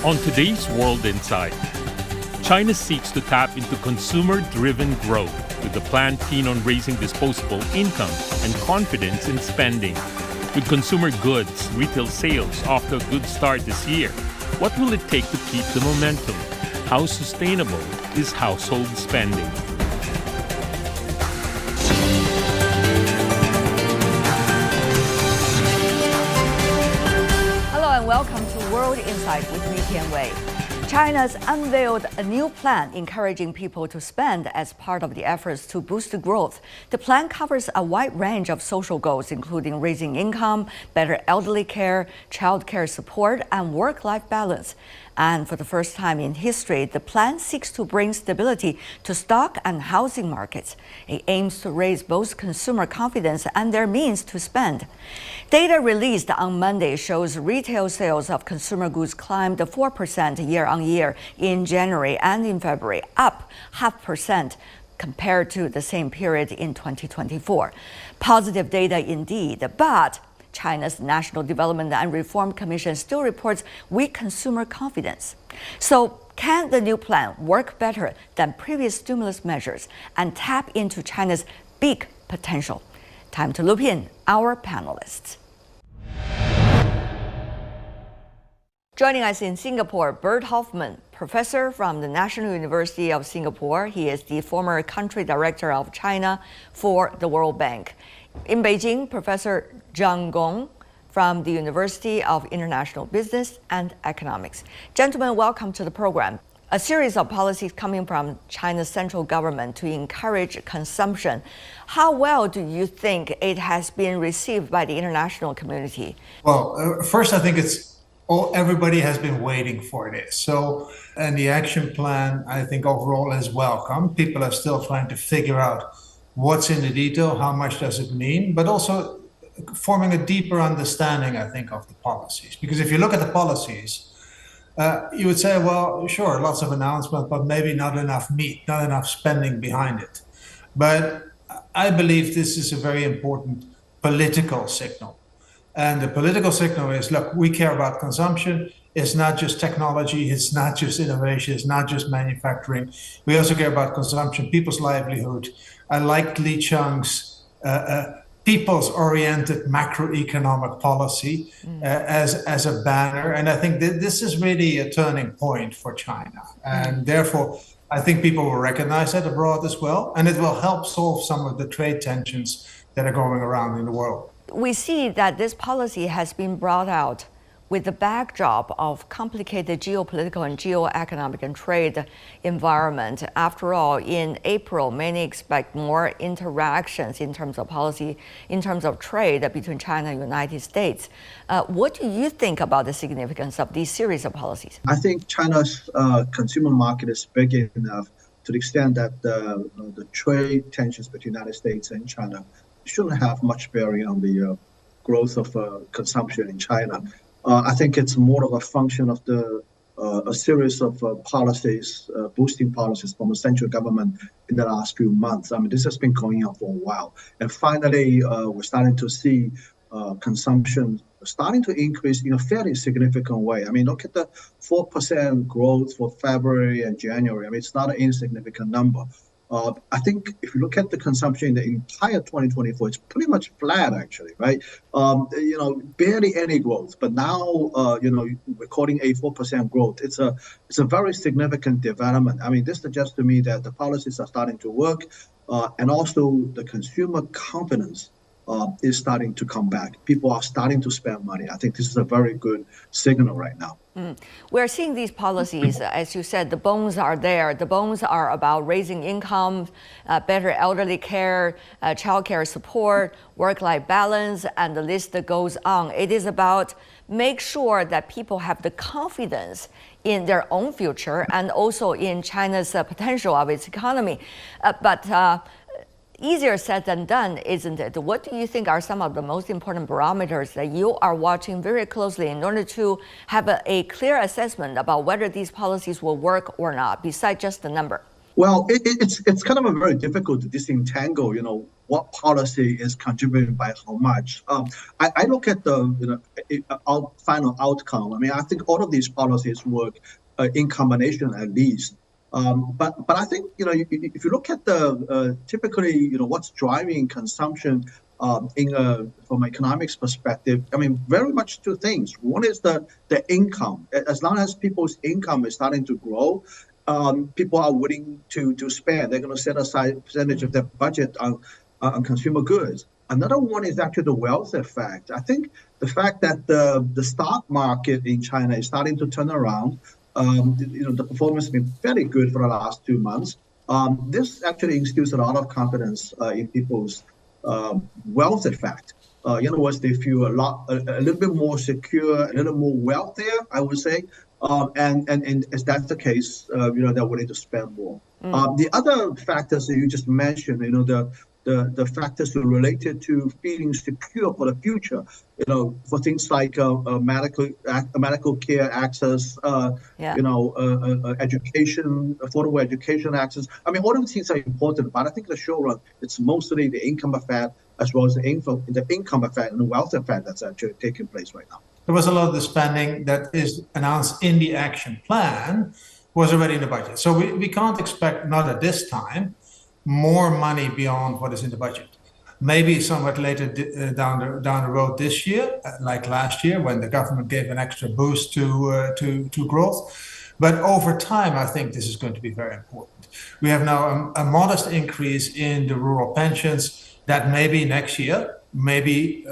On today's World Insight, China seeks to tap into consumer-driven growth with the plan keen on raising disposable income and confidence in spending. With consumer goods, retail sales off to a good start this year, what will it take to keep the momentum? How sustainable is household spending? Hello and welcome to World Insight with me, Tian Wei. China's unveiled a new plan encouraging people to spend as part of the efforts to boost growth. The plan covers a wide range of social goals, including raising income, better elderly care, child care support, and work-life balance. And for the first time in history, the plan seeks to bring stability to stock and housing markets. It aims to raise both consumer confidence and their means to spend. Data released on Monday shows retail sales of consumer goods climbed 4% year-on-year in January and in February, up 0.5% compared to the same period in 2024. Positive data indeed, but China's National Development and Reform Commission still reports weak consumer confidence. So, can the new plan work better than previous stimulus measures and tap into China's big potential? Time to loop in our panelists. Joining us in Singapore, Bert Hoffman, professor from the National University of Singapore. He is the former country director of China for the World Bank. In Beijing, Professor Zhang Gong from the University of International Business and Economics. Gentlemen, welcome to the program. A series of policies coming from China's central government to encourage consumption. How well do you think it has been received by the international community? Well, first, I think everybody has been waiting for this. So, and the action plan, I think overall is welcome. People are still trying to figure out what's in the detail, how much does it mean, but also forming a deeper understanding, I think, of the policies. Because if you look at the policies, you would say, well, sure, lots of announcements, but maybe not enough meat, not enough spending behind it. But I believe this is a very important political signal. And the political signal is, look, we care about consumption. It's not just technology, it's not just innovation, it's not just manufacturing. We also care about consumption, people's livelihood. I like Li Qiang's people's-oriented macroeconomic policy as a banner. And I think this is really a turning point for China. And therefore, I think people will recognize that abroad as well. And it will help solve some of the trade tensions that are going around in the world. We see that this policy has been brought out with the backdrop of complicated geopolitical and geoeconomic and trade environment. After all, in April, many expect more interactions in terms of policy, in terms of trade between China and the United States. What do you think about the significance of these series of policies? I think China's consumer market is big enough to the extent that the trade tensions between the United States and China shouldn't have much bearing on the growth of consumption in China. I think it's more of a function of a series of policies, boosting policies from the central government in the last few months. I mean, this has been going on for a while. And finally, we're starting to see consumption starting to increase in a fairly significant way. I mean, look at the 4% growth for February and January. I mean, it's not an insignificant number. I think if you look at the consumption in the entire 2024, it's pretty much flat, actually, right? Barely any growth. But now, recording a 4% growth, it's a very significant development. I mean, this suggests to me that the policies are starting to work, and also the consumer confidence is starting to come back. People are starting to spend money. I think this is a very good signal right now. We're seeing these policies, as you said, the bones are there. The bones are about raising income, better elderly care, child care support, work-life balance, and the list goes on. It is about make sure that people have the confidence in their own future and also in China's potential of its economy. But easier said than done, isn't it? What do you think are some of the most important barometers that you are watching very closely in order to have a clear assessment about whether these policies will work or not, besides just the number? Well, it's kind of a very difficult to disentangle, what policy is contributing by how much. I look at the final outcome. I mean, I think all of these policies work in combination at least. But I think if you look at the typically what's driving consumption from an economics perspective, I mean very much two things. One is the income. As long as people's income is starting to grow, people are willing to spend. They're going to set aside a percentage of their budget on consumer goods. Another one is actually the wealth effect. I think the fact that the stock market in China is starting to turn around. The performance has been fairly good for the last 2 months. This actually instills a lot of confidence in people's wealth effect. In other words, they feel a little bit more secure, a little more wealthier, I would say. And as that's the case, they're willing to spend more. The other factors that you just mentioned, the factors related to feeling secure for the future, for things like medical care access, education, affordable education access. I mean, all of these things are important, but I think in the short run, it's mostly the income effect as well as the income effect and the wealth effect that's actually taking place right now. There was a lot of the spending that is announced in the action plan was already in the budget. So we can't expect, not at this time, more money beyond what is in the budget. Maybe somewhat later down the road this year, like last year, when the government gave an extra boost to growth. But over time, I think this is going to be very important. We have now a modest increase in the rural pensions that maybe next year, maybe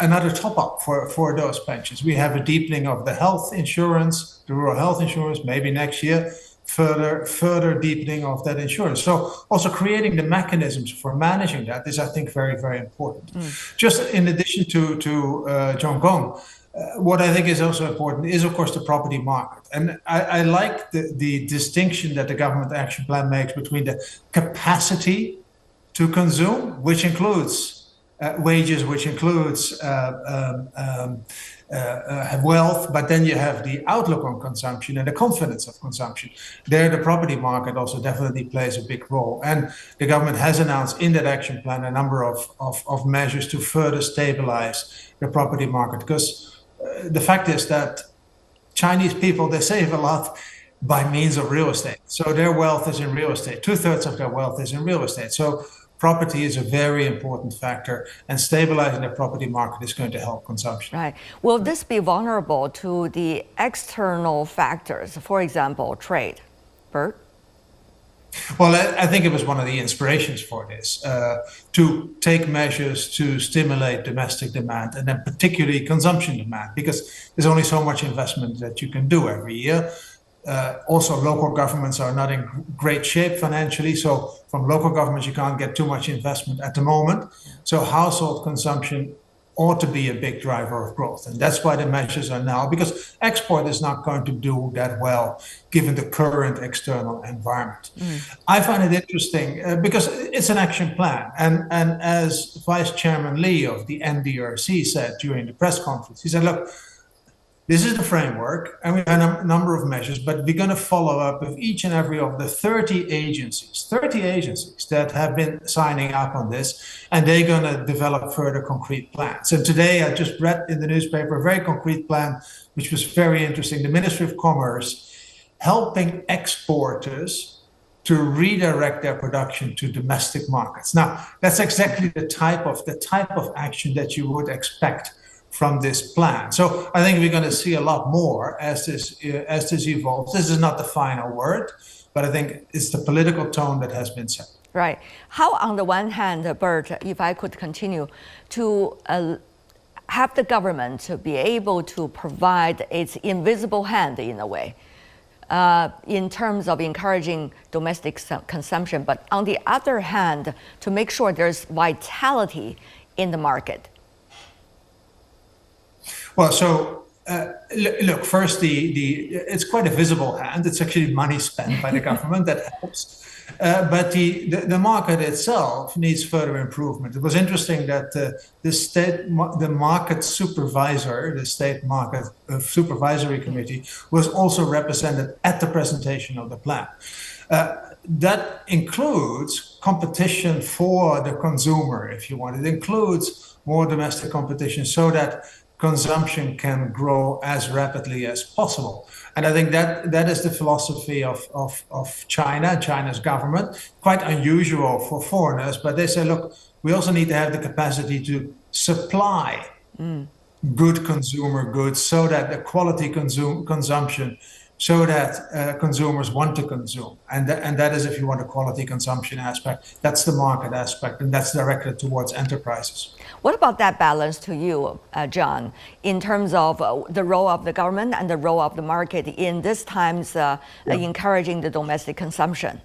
another top up for those pensions. We have a deepening of the health insurance, the rural health insurance, maybe next year. Further deepening of that insurance. So also creating the mechanisms for managing that is, I think, very, very important. Just in addition to Zhong Gong, what I think is also important is, of course, the property market. And I like the distinction that the government action plan makes between the capacity to consume, which includes wages, which includes wealth, but then you have the outlook on consumption and the confidence of consumption. There, the property market also definitely plays a big role. And the government has announced in that action plan a number of measures to further stabilize the property market. Because the fact is that Chinese people, they save a lot by means of real estate. So their wealth is in real estate. 2/3 of their wealth is in real estate. So property is a very important factor, and stabilizing the property market is going to help consumption. Right. Will this be vulnerable to the external factors, for example, trade? Bert? Well, I think it was one of the inspirations for this, to take measures to stimulate domestic demand, and then particularly consumption demand, because there's only so much investment that you can do every year. Also, local governments are not in great shape financially. So from local governments, you can't get too much investment at the moment. So household consumption ought to be a big driver of growth. And that's why the measures are now, because export is not going to do that well, given the current external environment. I find it interesting because it's an action plan. And as Vice Chairman Lee of the NDRC said during the press conference, he said, look, this is the framework, and we have a number of measures, but we're going to follow up with each and every of the 30 agencies that have been signing up on this, and they're going to develop further concrete plans. And today I just read in the newspaper a very concrete plan, which was very interesting. The Ministry of Commerce helping exporters to redirect their production to domestic markets. Now, that's exactly the type of action that you would expect from this plan. So I think we're going to see a lot more as this evolves. This is not the final word, but I think it's the political tone that has been set. Right. How, on the one hand, Bert, if I could continue, to have the government to be able to provide its invisible hand in a way, in terms of encouraging domestic consumption, but on the other hand, to make sure there's vitality in the market? Well, so Look, first, it's quite a visible hand. It's actually money spent by the government that helps. But the market itself needs further improvement. It was interesting that the market supervisor, the state market supervisory committee, was also represented at the presentation of the plan. That includes competition for the consumer, if you want. It includes more domestic competition so that consumption can grow as rapidly as possible. And I think that is the philosophy of China's government. Quite unusual for foreigners, but they say, look, we also need to have the capacity to supply good consumer goods so that the quality consumption, so that consumers want to consume. And that is, if you want, a quality consumption aspect. That's the market aspect, and that's directed towards enterprises. What about that balance to you, John, in terms of the role of the government and the role of the market in this times encouraging the domestic consumption?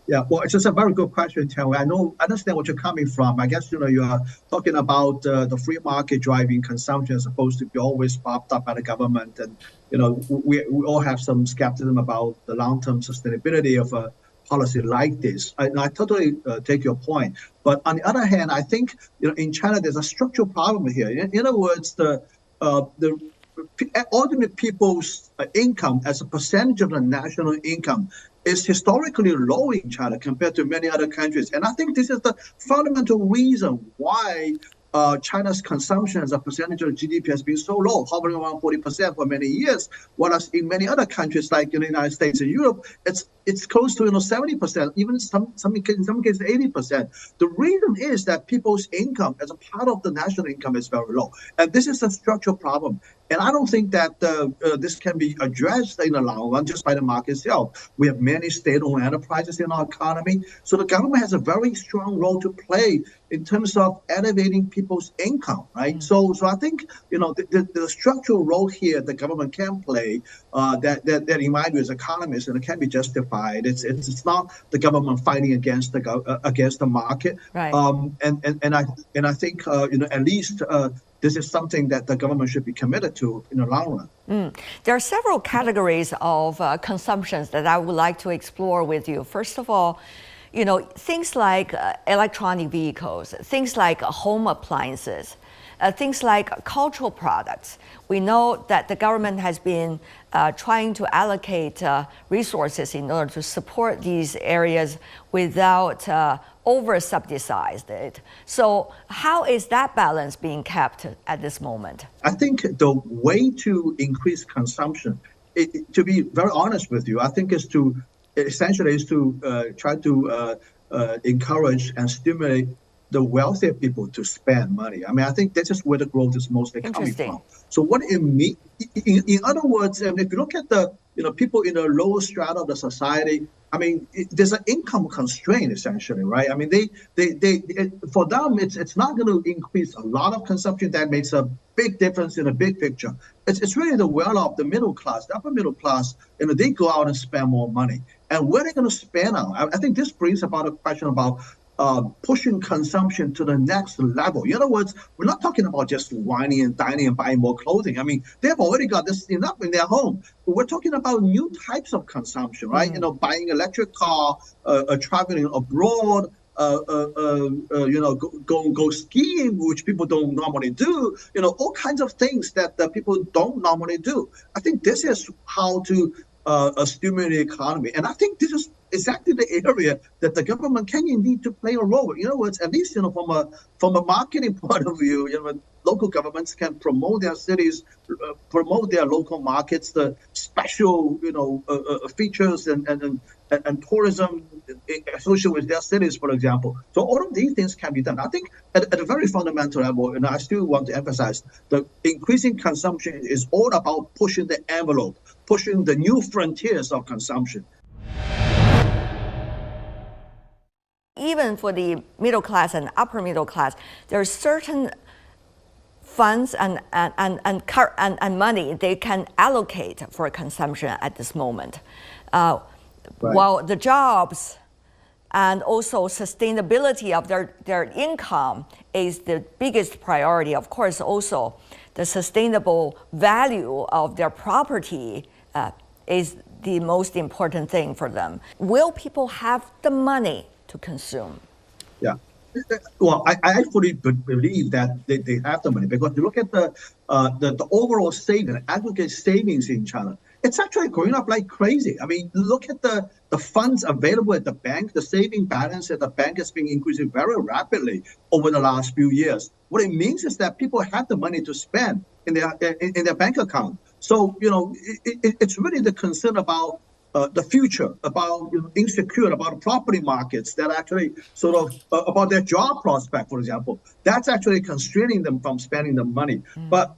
Yeah, well, it's just a very good question, Tianwei. I understand what you're coming from. I guess, you are talking about the free market driving consumption as opposed to be always propped up by the government. And, we all have some skepticism about the long-term sustainability of a policy like this. I totally take your point. But on the other hand, I think, in China, there's a structural problem here. In other words, the ordinary people's income as a percentage of the national income is historically low in China compared to many other countries. And I think this is the fundamental reason why China's consumption as a percentage of GDP has been so low, hovering around 40% for many years, whereas in many other countries like the United States and Europe, it's close to 70%, even in some cases 80%. The reason is that people's income as a part of the national income is very low, and this is a structural problem. And I don't think that this can be addressed in the long run just by the market itself. We have many state-owned enterprises in our economy, so the government has a very strong role to play in terms of elevating people's income, right? So I think the structural role here the government can play that in my view as economists, and it can be justified. It's not the government fighting against the market, right? And I think at least. This is something that the government should be committed to in the long run. There are several categories of consumptions that I would like to explore with you. First of all, things like electronic vehicles, things like home appliances, things like cultural products. We know that the government has been trying to allocate resources in order to support these areas without over-subsidize it. So how is that balance being kept at this moment? I think the way to increase consumption, to be very honest with you, I think essentially is to try to encourage and stimulate the wealthier people to spend money. I mean, I think that's just where the growth is mostly coming from. So what it means, in other words, if you look at the people in the lower strata of the society, I mean, there's an income constraint essentially, right? I mean, for them, it's not going to increase a lot of consumption that makes a big difference in the big picture. It's really the well-off, the middle class, the upper middle class, they go out and spend more money. And where are they going to spend on? I think this brings about a question about pushing consumption to the next level. In other words, we're not talking about just whining and dining and buying more clothing. I mean, they've already got this enough in their home. But we're talking about new types of consumption, right? Buying electric car, traveling abroad, go skiing, which people don't normally do. All kinds of things that people don't normally do. I think this is how to stimulate the economy, and I think this is exactly the area that the government can indeed to play a role. In other words, at least from a marketing point of view, local governments can promote their cities, promote their local markets, the special features and tourism associated with their cities, for example. So all of these things can be done. I think at a very fundamental level, and I still want to emphasize, the increasing consumption is all about pushing the envelope, pushing the new frontiers of consumption. Even for the middle class and upper middle class, there are certain funds and money they can allocate for consumption at this moment. Right. While the jobs and also sustainability of their income is the biggest priority, of course, also the sustainable value of their property is the most important thing for them. Will people have the money to consume? Yeah. Well, I fully believe that they have the money, because you look at the overall savings, aggregate savings in China, it's actually going up like crazy. I mean, look at the funds available at the bank. The saving balance at the bank has been increasing very rapidly over the last few years. What it means is that people have the money to spend in their bank account. So, it's really the concern about the future, about insecure, about property markets that actually sort of about their job prospect, for example, that's actually constraining them from spending the money. But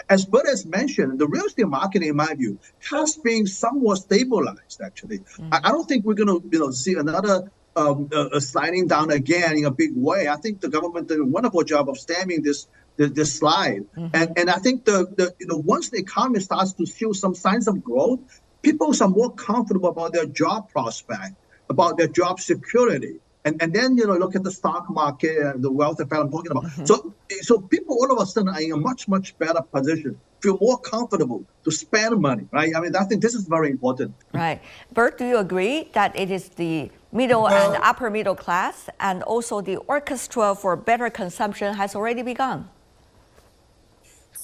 as Bert has mentioned, the real estate market, in my view, has been somewhat stabilized. Actually, I don't think we're going to see another sliding down again in a big way. I think the government did a wonderful job of stemming this slide, and I think once the economy starts to show some signs of growth, people are more comfortable about their job prospect, about their job security. And then, look at the stock market and the wealth effect I'm talking about. So people all of a sudden are in a much, much better position, feel more comfortable to spend money, right? I mean, I think this is very important. Right. Bert, do you agree that it is the middle and upper middle class, and also the orchestra for better consumption has already begun?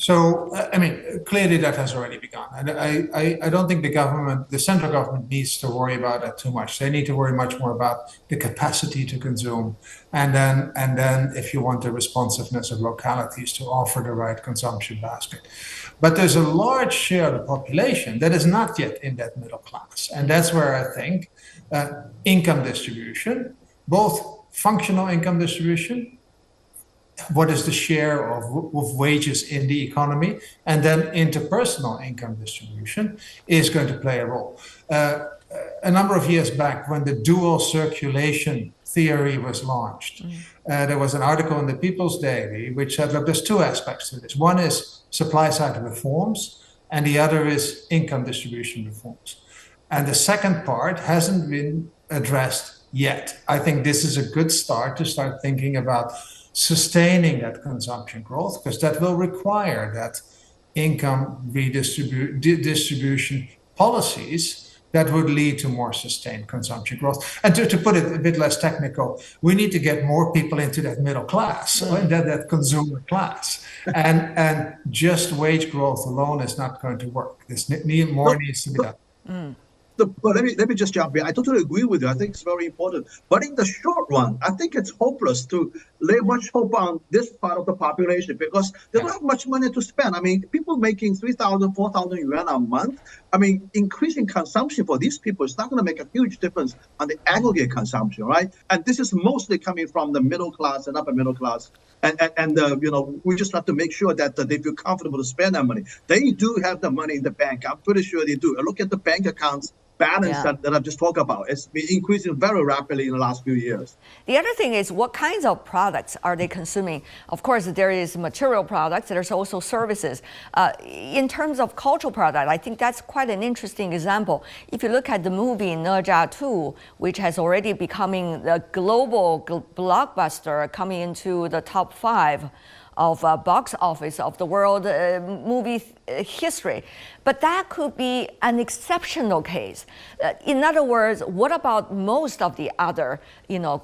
So, I mean, clearly that has already begun. And I don't think the central government needs to worry about that too much. They need to worry much more about the capacity to consume. And then if you want the responsiveness of localities to offer the right consumption basket. But there's a large share of the population that is not yet in that middle class. And that's where I think income distribution, both functional income distribution, what is the share of wages in the economy, and then interpersonal income distribution is going to play a role. A number of years back, when the dual circulation theory was launched, there was an article in the People's Daily which said, look, there's two aspects to this. One is supply side reforms, and the other is income distribution reforms. And the second part hasn't been addressed yet. I think this is a good start to start thinking about sustaining that consumption growth, because that will require that income distribution policies that would lead to more sustained consumption growth. And to put it a bit less technical, we need to get more people into that middle class, that consumer class. And just wage growth alone is not going to work. More needs to be done. But let me just jump in. I totally agree with you. I think it's very important. But in the short run, I think it's hopeless to lay much hope on this part of the population, because they don't have much money to spend. I mean, people making 3,000, 4,000 yuan a month, I mean, increasing consumption for these people is not going to make a huge difference on the aggregate consumption, right? And this is mostly coming from the middle class and upper middle class. And we just have to make sure that they feel comfortable to spend that money. They do have the money in the bank. I'm pretty sure they do. Look at the bank accounts balance that I've just talked about. It's been increasing very rapidly in the last few years. The other thing is, what kinds of products are they consuming? Of course, there is material products. There's also services. In terms of cultural product, I think that's quite an interesting example. If you look at the movie Ne Zha 2, which has already becoming the global blockbuster, coming into the top 5 of box office of the world movie history. But that could be an exceptional case. In other words, what about most of the other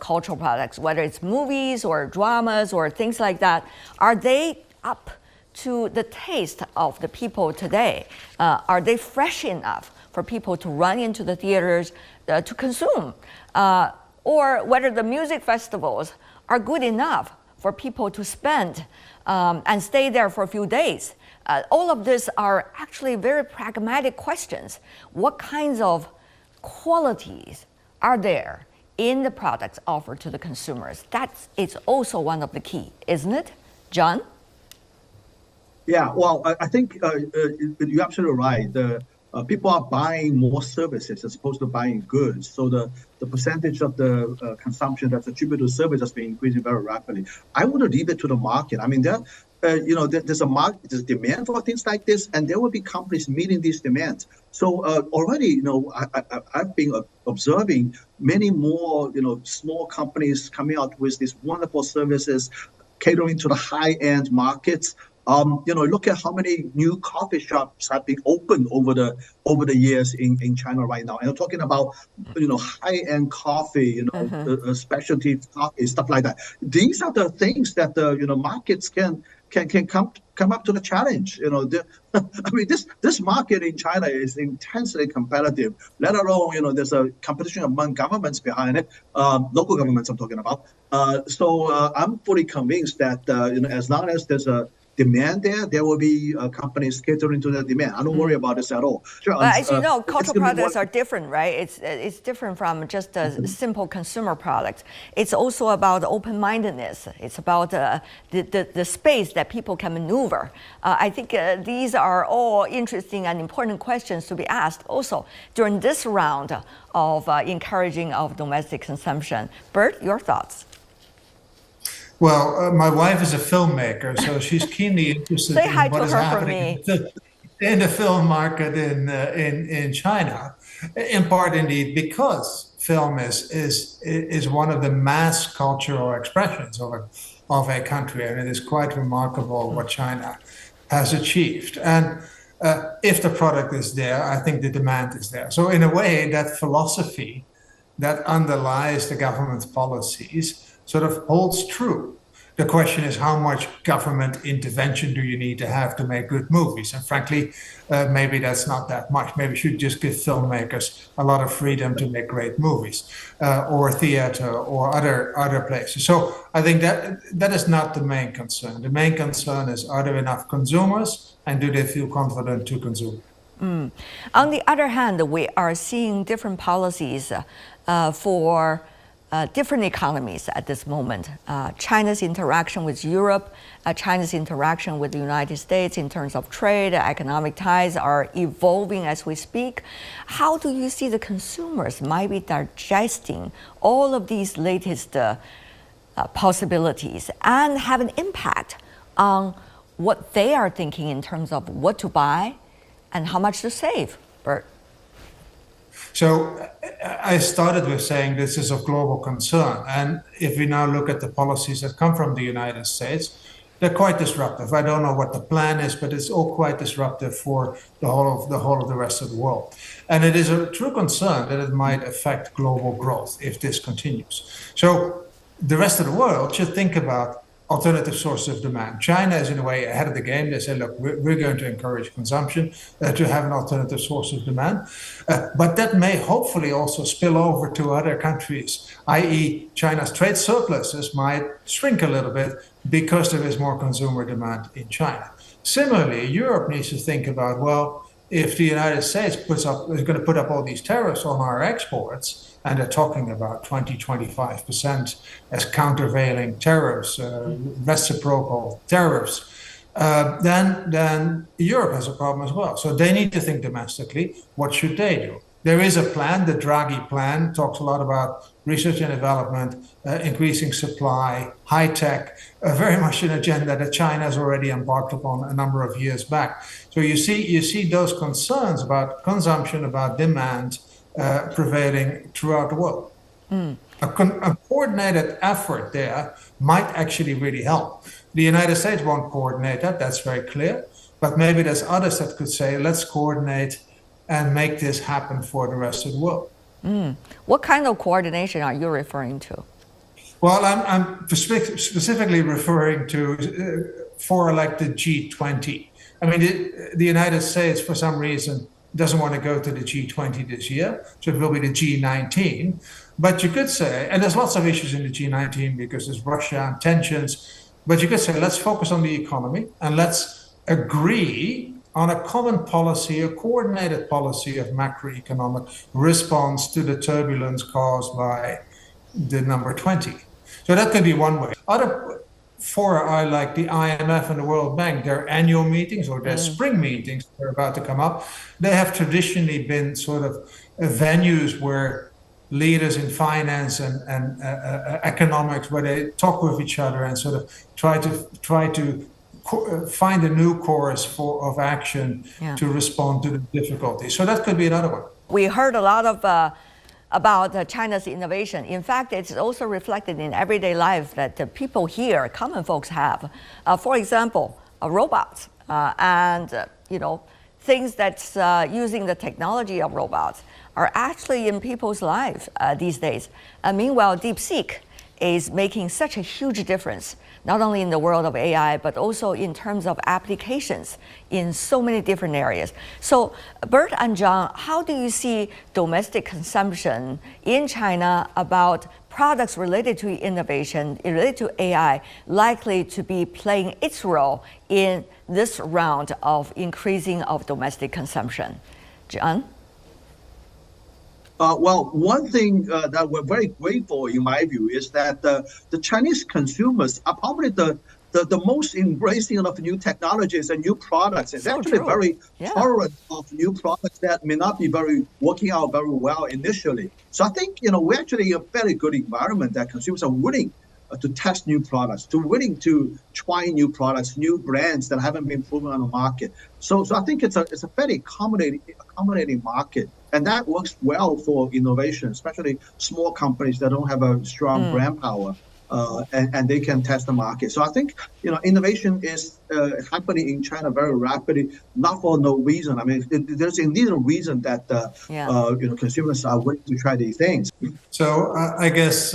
cultural products, whether it's movies or dramas or things like that? Are they up to the taste of the people today? Are they fresh enough for people to run into the theaters to consume? Or whether the music festivals are good enough for people to spend and stay there for a few days. All of these are actually very pragmatic questions. What kinds of qualities are there in the products offered to the consumers? It's also one of the key, isn't it, John? Yeah, well, I think you're absolutely right. People are buying more services as opposed to buying goods. So the percentage of the consumption that's attributed to service has been increasing very rapidly. I would leave it to the market. I mean, there's a market, there's demand for things like this, and there will be companies meeting these demands. So already, I've been observing many more, small companies coming out with these wonderful services catering to the high-end markets. Look at how many new coffee shops have been opened over the years in China right now. And I'm talking about high-end coffee, specialty coffee, stuff like that. These are the things that the markets can come up to the challenge. I mean, this market in China is intensely competitive. Let alone there's a competition among governments behind it, local governments I'm talking about. So I'm fully convinced that as long as there's a demand there will be companies catering to the demand. I don't worry about this at all. Sure, as you know, cultural products are different, right? It's different from just a simple consumer product. It's also about open-mindedness. It's about the space that people can maneuver. I think these are all interesting and important questions to be asked also during this round of encouraging of domestic consumption. Bert, your thoughts? Well, my wife is a filmmaker, so she's keenly interested Say in hi what to is her happening for me. in the film market in China. In part, indeed, because film is one of the mass cultural expressions of a country, and it is quite remarkable what China has achieved. And if the product is there, I think the demand is there. So in a way, that philosophy that underlies the government's policies sort of holds true. The question is, how much government intervention do you need to have to make good movies? And frankly, maybe that's not that much. Maybe we should just give filmmakers a lot of freedom to make great movies, or theater, or other places. So I think that is not the main concern. The main concern is, are there enough consumers, and do they feel confident to consume? On the other hand, we are seeing different policies for different economies at this moment. China's interaction with Europe, China's interaction with the United States in terms of trade, economic ties are evolving as we speak. How do you see the consumers might be digesting all of these latest possibilities and have an impact on what they are thinking in terms of what to buy and how much to save? Bert? So I started with saying this is of global concern. And if we now look at the policies that come from the United States, they're quite disruptive. I don't know what the plan is, but it's all quite disruptive for the whole of the rest of the world. And it is a true concern that it might affect global growth if this continues. So the rest of the world should think about alternative sources of demand. China is in a way ahead of the game. They say, look, we're going to encourage consumption to have an alternative source of demand. But that may hopefully also spill over to other countries, i.e. China's trade surpluses might shrink a little bit because there is more consumer demand in China. Similarly, Europe needs to think about, well, if the United States is going to put up all these tariffs on our exports, and they're talking about 20-25% as countervailing tariffs, reciprocal tariffs, then Europe has a problem as well. So they need to think domestically, what should they do? There is a plan, the Draghi plan, talks a lot about research and development, increasing supply, high tech, very much an agenda that China has already embarked upon a number of years back. So you see those concerns about consumption, about demand, prevailing throughout the world. A coordinated effort there might actually really help. The United States won't coordinate that, that's very clear. But maybe there's others that could say, let's coordinate and make this happen for the rest of the world. What kind of coordination are you referring to? Well, I'm specifically referring to for like the G20. I mean, the United States, for some reason, doesn't want to go to the G20 this year, so it will be the G19. But you could say, and there's lots of issues in the G19 because there's Russia and tensions, but you could say, let's focus on the economy and let's agree on a common policy, a coordinated policy of macroeconomic response to the turbulence caused by the number 20. So that could be one way. Other fora are like the IMF and the World Bank, their annual meetings or their spring meetings that are about to come up. They have traditionally been sort of venues where leaders in finance and economics, where they talk with each other and sort of try to find a new course of action to respond to the difficulties. So that could be another one. We heard a lot of about China's innovation. In fact, it's also reflected in everyday life that the people here, common folks have. For example, robots and things that's using the technology of robots are actually in people's lives these days. Meanwhile, DeepSeek is making such a huge difference, not only in the world of AI, but also in terms of applications in so many different areas. So, Bert and John, how do you see domestic consumption in China about products related to innovation, related to AI, likely to be playing its role in this round of increasing of domestic consumption? John? Well, one thing that we're very grateful, in my view, is that the Chinese consumers are probably the most embracing of new technologies and new products. It's So actually true. very Yeah. tolerant of new products that may not be working out very well initially. So I think we're actually in a very good environment that consumers are willing to test new products, willing to try new products, new brands that haven't been proven on the market. So I think it's a very accommodating market. And that works well for innovation, especially small companies that don't have a strong brand power, and they can test the market. So I think innovation is happening in China very rapidly, not for no reason. I mean, there's indeed a reason that consumers are willing to try these things. So I guess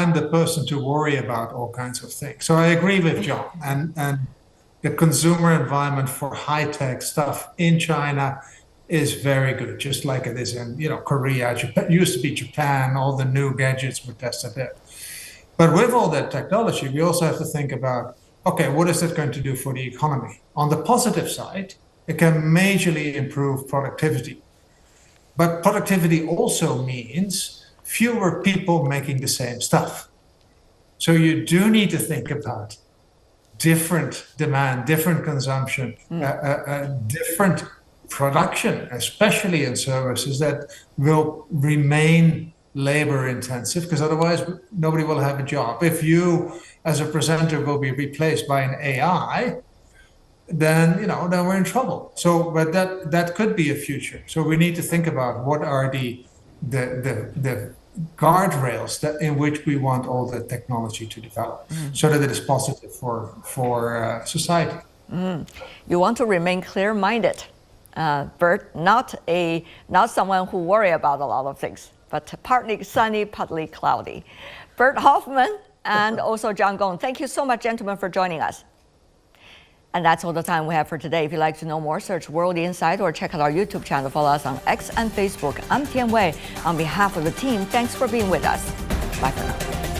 I'm the person to worry about all kinds of things. So I agree with John, and the consumer environment for high-tech stuff in China is very good, just like it is in Korea. Japan, used to be Japan. All the new gadgets were tested there. But with all that technology, we also have to think about, okay, what is that going to do for the economy? On the positive side, it can majorly improve productivity. But productivity also means fewer people making the same stuff. So you do need to think about different demand, different consumption, different production, especially in services that will remain labor intensive, because otherwise nobody will have a job. If you as a presenter will be replaced by an AI, then we're in trouble. So but that could be a future. So we need to think about what are the guardrails in which we want all the technology to develop, so that it is positive for society. You want to remain clear-minded, Bert, not someone who worry about a lot of things, but partly sunny, partly cloudy. Bert Hoffman and also John Gong, thank you so much, gentlemen, for joining us. And that's all the time we have for today. If you'd like to know more, search World Insight or check out our YouTube channel. Follow us on X and Facebook. I'm Tian Wei. On behalf of the team, thanks for being with us. Bye for now.